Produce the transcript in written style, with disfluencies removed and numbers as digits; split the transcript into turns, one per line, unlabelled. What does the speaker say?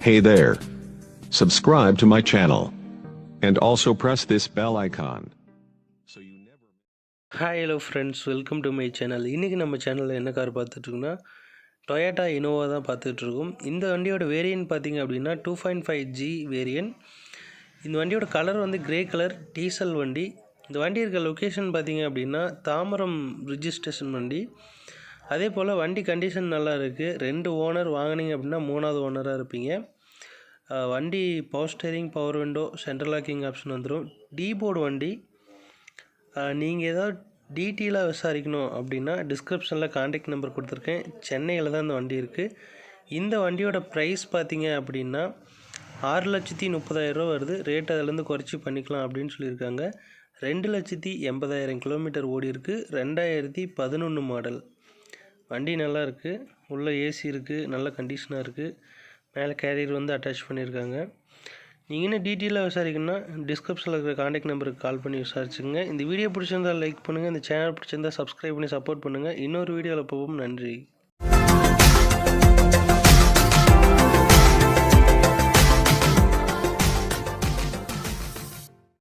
Hey there. Subscribe to my channel. And also press this bell icon. So you never.
Hi hello friends, welcome to my channel. இன்றைக்கி நம்ம சேனலில் என்ன car பார்த்துட்ருக்கோன்னா Toyota Innova தான் பார்த்துட்ருக்கோம். இந்த வண்டியோட variant பார்த்திங்க அப்படின்னா 2.5G வேரியன்ட். இந்த வண்டியோட கலர் வந்து கிரே கலர் டீசல் வண்டி. இந்த வண்டி இருக்க லொக்கேஷன் பார்த்திங்க அப்படின்னா தாம்பரம் ரிஜிஸ்ட்ரேஷன் வண்டி. அதே போல் வண்டி கண்டிஷன் நல்லா இருக்குது. 2 ஓனர் வாங்கினீங்க அப்படின்னா 3வது ஓனராக இருப்பீங்க. வண்டி power steering, power window, central locking option வந்துடும். டீபோர்டு வண்டி. நீங்கள் ஏதாவது டீட்டெயிலாக விசாரிக்கணும் அப்படின்னா டிஸ்கிரிப்ஷனில் கான்டாக்ட் நம்பர் கொடுத்துருக்கேன். சென்னையில் தான் இந்த வண்டி இருக்குது. இந்த வண்டியோட ப்ரைஸ் பார்த்தீங்க அப்படின்னா 6,30,000 வருது. ரேட் அதிலேருந்து குறைச்சி பண்ணிக்கலாம் அப்படின்னு சொல்லியிருக்காங்க. 2,80,000 கிலோமீட்டர் ஓடி இருக்குது. 2011 மாடல். வண்டி நல்லா இருக்குது. உள்ளே ஏசி இருக்குது, நல்ல கண்டிஷனாக இருக்குது. மேலே கேரியர் வந்து அட்டாச் பண்ணியிருக்காங்க. நீங்கள் இன்னும் டீட்டெயிலாக விசாரிக்கணும்னா டிஸ்கிரிப்ஷனில் இருக்கிற கான்டாக்ட் நம்பருக்கு கால் பண்ணி விசாரிச்சுங்க. இந்த வீடியோ பிடிச்சிருந்தால் லைக் பண்ணுங்கள். இந்த சேனல் பிடிச்சிருந்தால் சப்ஸ்கிரைப் பண்ணி சப்போர்ட் பண்ணுங்கள். இன்னொரு வீடியோவில் போவோம். நன்றி.